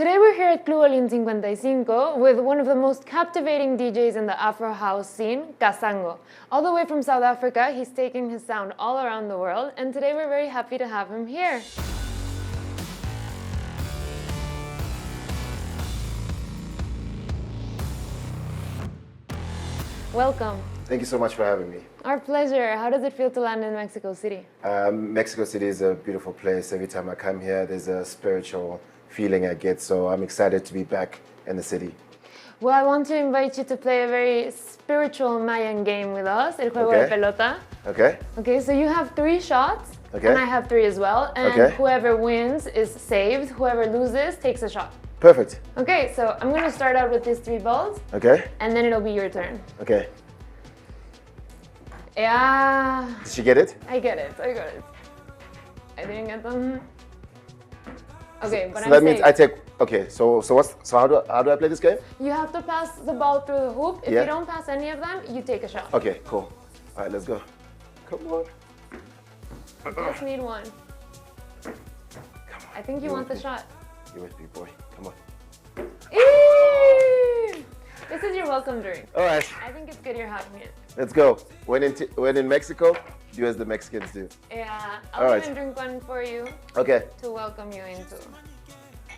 Today we're here at Club Olin 55 with one of the most captivating DJs in the Afro house scene, Kasango. All the way from South Africa, he's taking his sound all around the world, and today we're very happy to have him here. Welcome. Thank you so much for having me. Our pleasure. How does it feel to land in Mexico City? Mexico City is a beautiful place. Every time I come here, there's a spiritual feeling I get, so I'm excited to be back in the city. Well, I want to invite you to play a very spiritual Mayan game with us, el juego de pelota. Okay. Okay, so you have 3 shots, Okay. and I have 3 as well, and Okay. whoever wins is saved, whoever loses takes a shot. Perfect. Okay, so I'm going to start out with these 3 balls, Okay. and then it'll be your turn. Okay. Yeah, Did she get it? I get it, I got it. I didn't get them. Okay, but So I'm that means safe. I take. Okay. So how do I play this game? You have to pass the ball through the hoop. If Yeah. you don't pass any of them, you take a shot. Okay. Cool. All right. Let's go. Come on. You just need one. I think you want the shot. You with me, boy. Come on. Eee! This is your welcome drink. All right. I think it's good you're having it. Let's go. When in Mexico, do as the Mexicans do. Yeah, All I'll right. even drink one for you Okay. to welcome you into.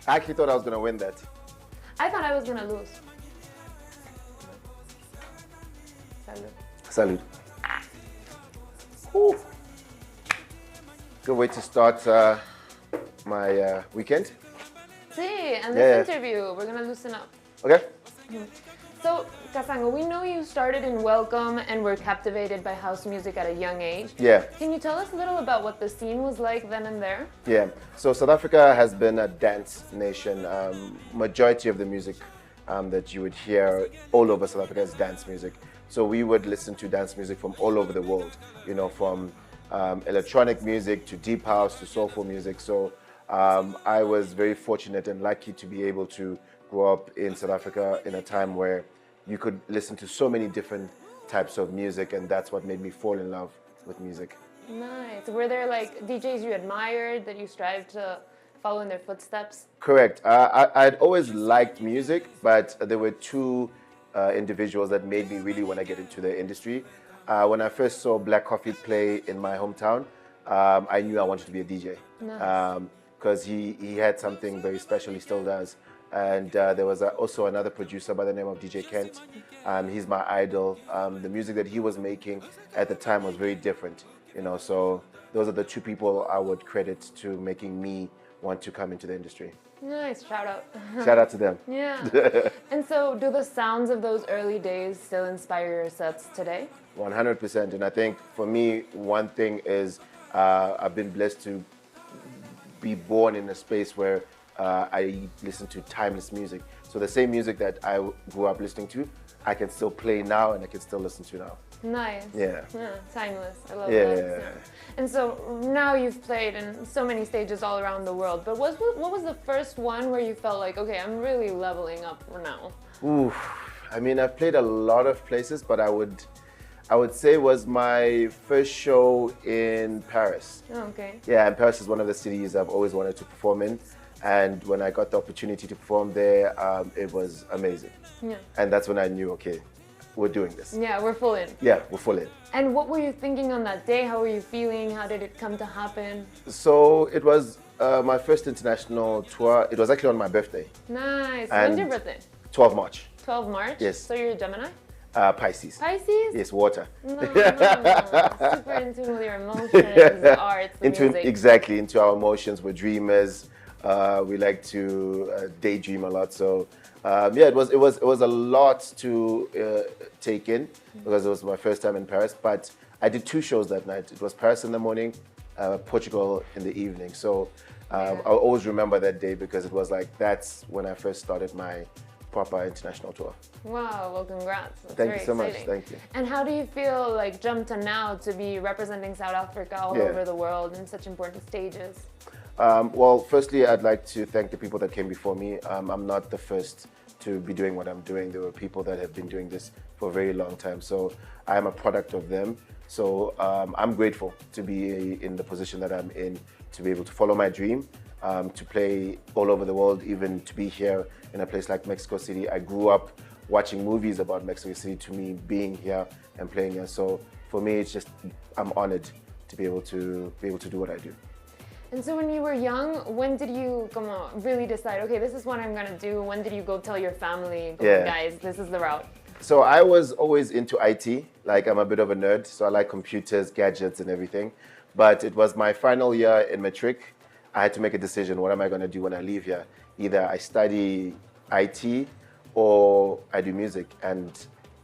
I actually thought I was gonna win that. I thought I was gonna lose. Salud. Salute. Ooh. Good way to start my weekend. See, and Yeah. this interview, we're gonna loosen up. Okay. So, Kasango, we know you started in Welcome and were captivated by house music at a young age. Yeah. Can you tell us a little about what the scene was like then and there? Yeah. So South Africa has been a dance nation. Majority of the music that you would hear all over South Africa is dance music. So we would listen to dance music from all over the world. You know, from electronic music to deep house to soulful music. So I was very fortunate and lucky to be able to grow up in South Africa in a time where you could listen to so many different types of music, and that's what made me fall in love with music. Nice. Were there like DJs you admired that you strived to follow in their footsteps? Correct. I'd always liked music, but there were 2 individuals that made me really want to get into the industry. When I first saw Black Coffee play in my hometown, I knew I wanted to be a DJ. Nice. Because he had something very special, he still does. And there was also another producer by the name of DJ Kent. He's my idol. The music that he was making at the time was very different, you know. So those are the 2 people I would credit to making me want to come into the industry. Nice, shout out. Shout out to them. Yeah. And so, do the sounds of those early days still inspire your sets today? 100%. And I think for me, one thing is I've been blessed to be born in a space where I listen to timeless music. So the same music that I grew up listening to, I can still play now and I can still listen to now. Nice. Yeah. Timeless. I love Yeah. that. And so now you've played in so many stages all around the world, but what was the first one where you felt like, okay, I'm really leveling up now? Ooh, I mean, I've played a lot of places, but I would say was my first show in Paris. Okay. Yeah, and Paris is one of the cities I've always wanted to perform in. And when I got the opportunity to perform there, it was amazing. Yeah. And that's when I knew, okay, we're doing this. Yeah, we're full in. Yeah, we're full in. And what were you thinking on that day? How were you feeling? How did it come to happen? So it was my first international tour. It was actually on my birthday, Nice. And- When's your birthday? 12 March. 12 March? Yes. So you're a Gemini? Pisces. Pisces? Yes, water. No. Super in tune with your emotions, the arts, the music. Exactly, into our emotions. We're dreamers. We like to daydream a lot. So yeah, it was a lot to take in because it was my first time in Paris. But I did 2 shows that night. It was Paris in the morning, Portugal in the evening. So I'll always remember that day because it was like that's when I first started my proper international tour. Wow, well congrats. That's Thank very you so much, exciting. thank you. And how do you feel like jump to now to be representing South Africa all Yeah. over the world in such important stages? Well, firstly, I'd like to thank the people that came before me. I'm not the first to be doing what I'm doing. There were people that have been doing this for a very long time. So I am a product of them. So I'm grateful to be in the position that I'm in, to be able to follow my dream, to play all over the world, even to be here in a place like Mexico City. I grew up watching movies about Mexico City, to me being here and playing here. So for me, it's just, I'm honored to be able to do what I do. And so when you were young, when did you really decide, okay, this is what I'm gonna do? When did you go tell your family, guys, this is the route? So I was always into IT, like I'm a bit of a nerd, so I like computers, gadgets and everything. But it was my final year in matric. I had to make a decision, what am I gonna do when I leave here? Either I study IT or I do music. And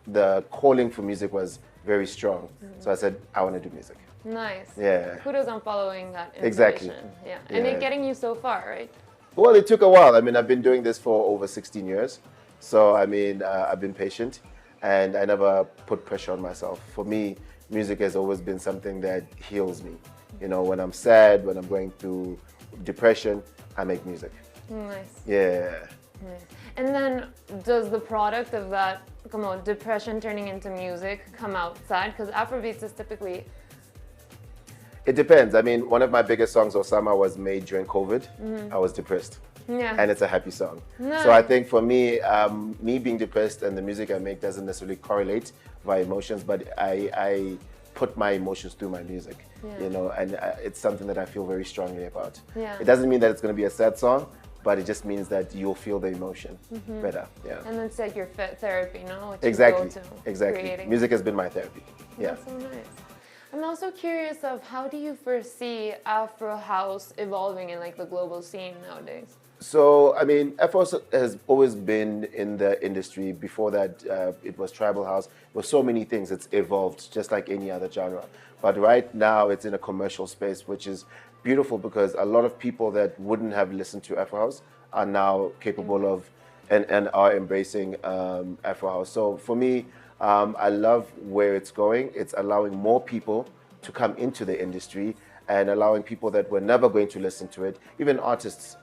the calling for music was very strong. So I said, I wanna do music. Nice. Yeah. Kudos on following that inspiration. Exactly. Yeah. And it getting you so far, right? Well, it took a while. I mean, I've been doing this for over 16 years. So, I mean, I've been patient and I never put pressure on myself. For me, music has always been something that heals me. You know, when I'm sad, when I'm going through depression, I make music. Nice. Yeah. Nice. And then does the product of that, depression turning into music come outside? Because Afrobeats is typically... It depends. I mean, one of my biggest songs, Osama, was made during COVID. I was depressed. Yeah. And it's a happy song. Nice. So I think for me, me being depressed and the music I make doesn't necessarily correlate via emotions, but I put my emotions through my music, you know, and it's something that I feel very strongly about. Yeah. It doesn't mean that it's going to be a sad song, but it just means that you'll feel the emotion better. Yeah. And it's like your therapy, no? What Exactly. You go to Exactly. creating. Music has been my therapy. Yeah. That's so nice. I'm also curious of how do you foresee Afro House evolving in like the global scene nowadays? So, I mean, Afro House has always been in the industry. Before that, it was tribal house. There were so many things. It's evolved just like any other genre. But right now, it's in a commercial space, which is beautiful because a lot of people that wouldn't have listened to Afro House are now capable of and are embracing Afro House. So for me, I love where it's going. It's allowing more people to come into the industry and allowing people that were never going to listen to it, even artists.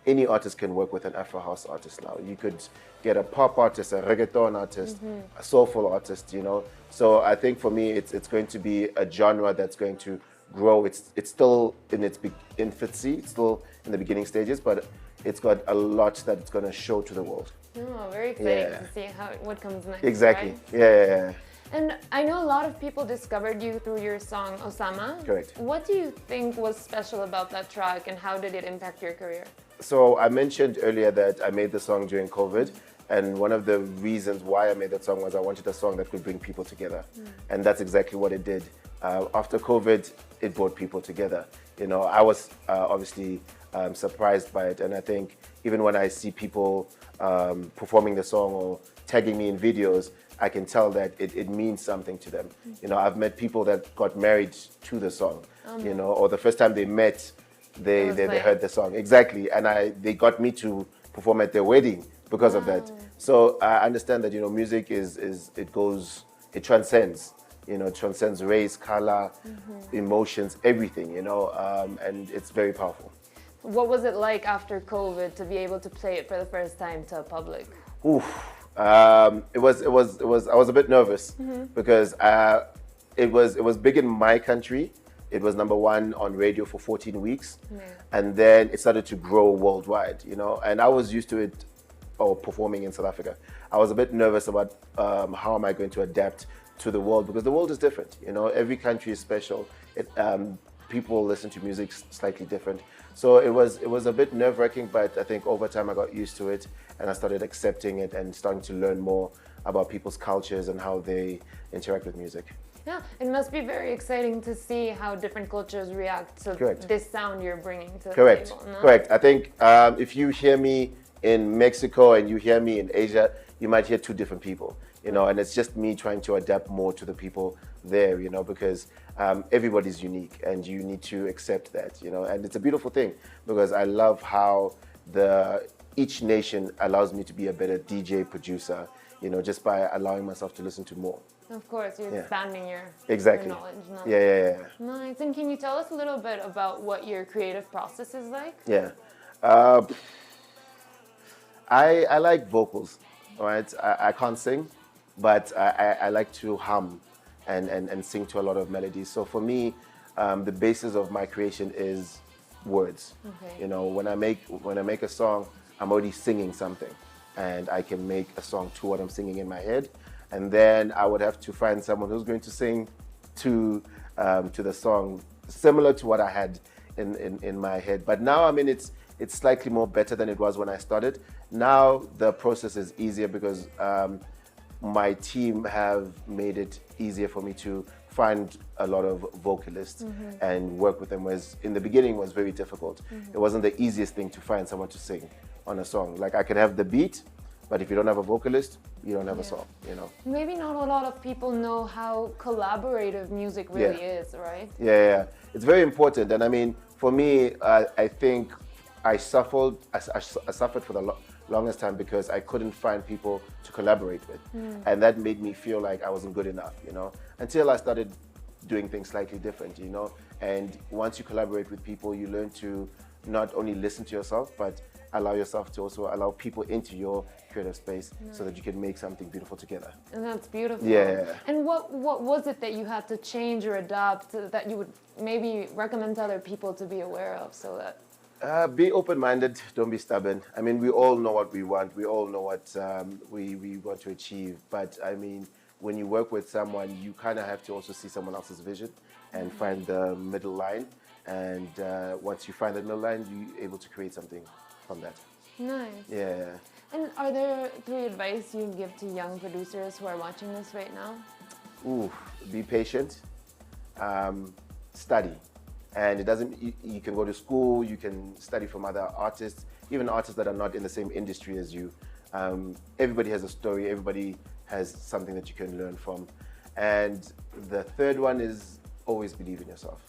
Any artist can work with an Afro House artist now. You could get a pop artist, a reggaeton artist, a soulful artist, you know. So I think for me, it's going to be a genre that's going to grow. It's still in its infancy. It's still in the beginning stages, but it's got a lot that it's going to show to the world. Oh, very exciting to see what comes next. Exactly. Right? Yeah. And I know a lot of people discovered you through your song Osama. Correct. What do you think was special about that track and how did it impact your career? So I mentioned earlier that I made the song during COVID, and one of the reasons why I made that song was I wanted a song that could bring people together. And that's exactly what it did. After COVID, it brought people together. You know, I was obviously surprised by it, and I think even when I see people performing the song or tagging me in videos, I can tell that it means something to them. You know, I've met people that got married to the song, you know, or the first time they met, they heard the song. Exactly, and they got me to perform at their wedding because of that. So I understand that, you know, music it transcends. You know, transcends race, color, emotions, everything, you know, and it's very powerful. What was it like after COVID to be able to play it for the first time to a public? Oof. I was a bit nervous because it was big in my country. It was #1 on radio for 14 weeks. And then it started to grow worldwide, you know, and I was used to it performing in South Africa. I was a bit nervous about how am I going to adapt to the world, because the world is different, you know, every country is special. People listen to music slightly different. So it was a bit nerve-wracking, but I think over time I got used to it and I started accepting it and starting to learn more about people's cultures and how they interact with music. Yeah, it must be very exciting to see how different cultures react to this sound you're bringing to the table. No? Correct. I think if you hear me in Mexico and you hear me in Asia, you might hear two different people, you know, and it's just me trying to adapt more to the people there, you know, because everybody's unique and you need to accept that, you know, and it's a beautiful thing because I love how each nation allows me to be a better DJ producer, you know, just by allowing myself to listen to more. Of course, you're expanding your knowledge. No? Yeah. Nice. And can you tell us a little bit about what your creative process is like? Yeah. I like vocals, right? I can't sing, but I like to hum and sing to a lot of melodies. So for me, the basis of my creation is words. Okay. You know, when I make a song, I'm already singing something, and I can make a song to what I'm singing in my head, and then I would have to find someone who's going to sing to the song similar to what I had in my head. But now, I mean, it's slightly more better than it was when I started. Now the process is easier because my team have made it easier for me to find a lot of vocalists and work with them, whereas in the beginning it was very difficult. It wasn't the easiest thing to find someone to sing on a song. Like, I could have the beat, but if you don't have a vocalist, you don't have a song, you know. Maybe not a lot of people know how collaborative music really is, right? Yeah. It's very important. And I mean, for me, I think I suffered for the longest time because I couldn't find people to collaborate with. And that made me feel like I wasn't good enough, you know, until I started doing things slightly different, you know. And once you collaborate with people, you learn to not only listen to yourself, but allow yourself to also allow people into your creative space so that you can make something beautiful together. And that's beautiful. Yeah. And what was it that you had to change or adapt that you would maybe recommend to other people to be aware of so that... Be open-minded, don't be stubborn. I mean, we all know what we want. We all know what we want to achieve. But I mean, when you work with someone, you kind of have to also see someone else's vision and find the middle line. And once you find the middle line, you're able to create something from that. Nice. Yeah. And are there 3 advice you'd give to young producers who are watching this right now? Ooh, be patient, study. And it doesn't, you can go to school, you can study from other artists, even artists that are not in the same industry as you. Everybody has a story, everybody has something that you can learn from. And the third one is always believe in yourself.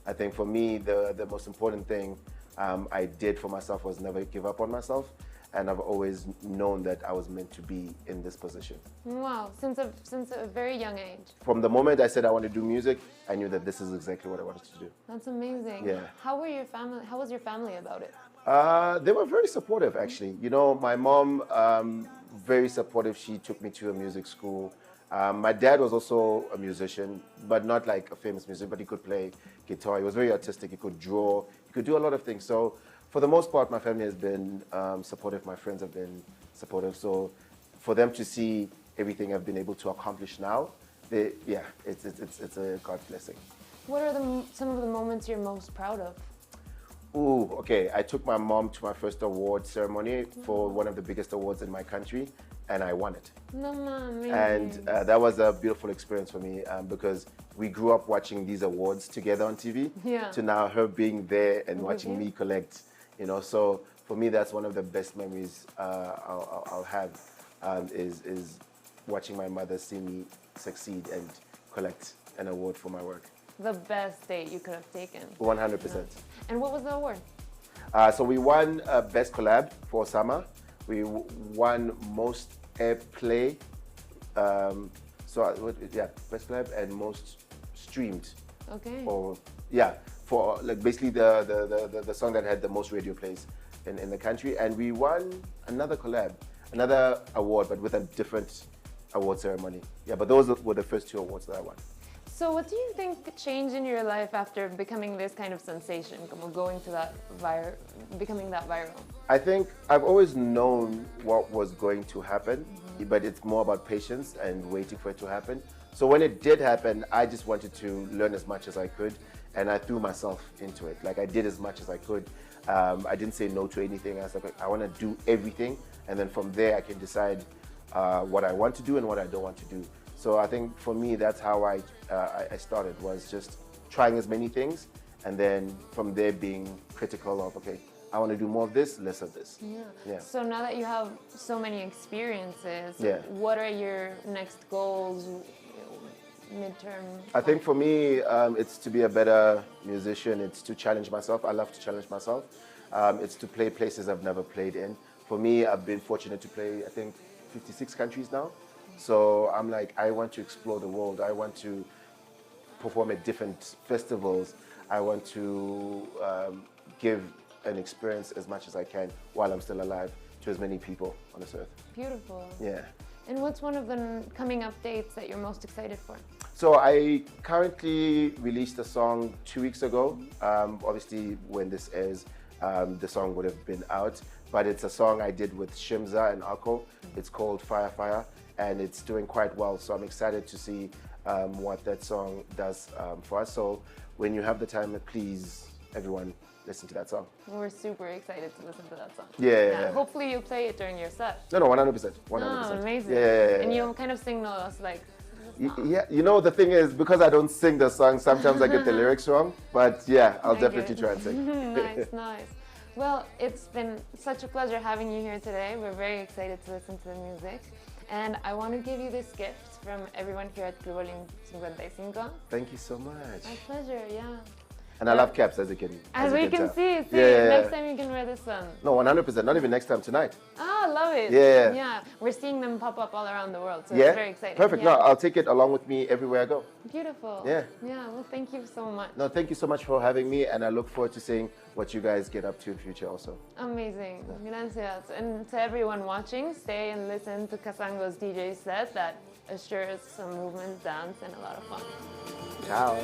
I think for me, the most important thing I did for myself was never give up on myself. And I've always known that I was meant to be in this position. Wow, since a very young age. From the moment I said I want to do music, I knew that this is exactly what I wanted to do. That's amazing. Yeah. How was your family about it? They were very supportive, actually. You know, my mom, very supportive. She took me to a music school. My dad was also a musician, but not like a famous musician, but he could play guitar. He was very artistic. He could draw. He could do a lot of things. So for the most part, my family has been supportive. My friends have been supportive. So for them to see everything I've been able to accomplish now, it's a God blessing. What are some of the moments you're most proud of? Ooh, okay. I took my mom to my first award ceremony for one of the biggest awards in my country, and I won it. No, amazing. And that was a beautiful experience for me because we grew up watching these awards together on TV. Yeah. To now her being there and watching me collect, you know. So for me, that's one of the best memories I'll have is watching my mother see me succeed and collect an award for my work. The best date you could have taken. 100%. And what was the award? So we won Best Collab for Summer. We won Most Airplay. Best Collab and Most Streamed. Okay. For like basically the song that had the most radio plays in the country. And we won another collab, another award, but with a different award ceremony. Yeah, but those were the first 2 awards that I won. So what do you think changed in your life after becoming this kind of sensation, going to that becoming that viral? I think I've always known what was going to happen, but it's more about patience and waiting for it to happen. So when it did happen, I just wanted to learn as much as I could, and I threw myself into it. Like, I did as much as I could. I didn't say no to anything. I was like, I want to do everything, and then from there I can decide what I want to do and what I don't want to do. So I think for me, that's how I started, was just trying as many things, and then from there being critical of, okay, I want to do more of this, less of this. Yeah. So now that you have so many experiences, Yeah. what are your next goals, midterm? I think for me, it's to be a better musician. It's to challenge myself. I love to challenge myself. It's to play places I've never played in. For me, I've been fortunate to play, I think, 56 countries now. So I'm like, I want to explore the world. I want to perform at different festivals. I want to give an experience as much as I can while I'm still alive to as many people on this earth. Beautiful. Yeah. And what's one of the coming up dates that you're most excited for? So I currently released a song 2 weeks ago. Obviously, when this airs, the song would have been out. But it's a song I did with Shimza and Akko. It's called Fire Fire, and it's doing quite well. So I'm excited to see what that song does for us. So when you have the time, please, everyone, listen to that song. We're super excited to listen to that song. Yeah. Hopefully you'll play it during your set. No, 100%. 100%. Oh, amazing. Yeah. And you'll kind of signal us like... Yeah, you know, the thing is, because I don't sing the song, sometimes I get the lyrics wrong. But yeah, I'll definitely try and sing. Nice. Well, it's been such a pleasure having you here today. We're very excited to listen to the music. And I want to give you this gift from everyone here at Club Olin 55. Thank you so much. My pleasure, yeah. And I love caps, as you can As we can tell. see. Yeah. Next time you can wear this one. No, 100%. Not even next time, tonight. Ah, love it. Yeah. We're seeing them pop up all around the world, so Yeah? it's very exciting. Perfect. Yeah. No, I'll take it along with me everywhere I go. Beautiful. Yeah. Yeah, well, thank you so much. No, thank you so much for having me, and I look forward to seeing what you guys get up to in future also. Amazing. Gracias. And to everyone watching, stay and listen to Kasango's DJ set that assures some movement, dance, and a lot of fun. Ciao.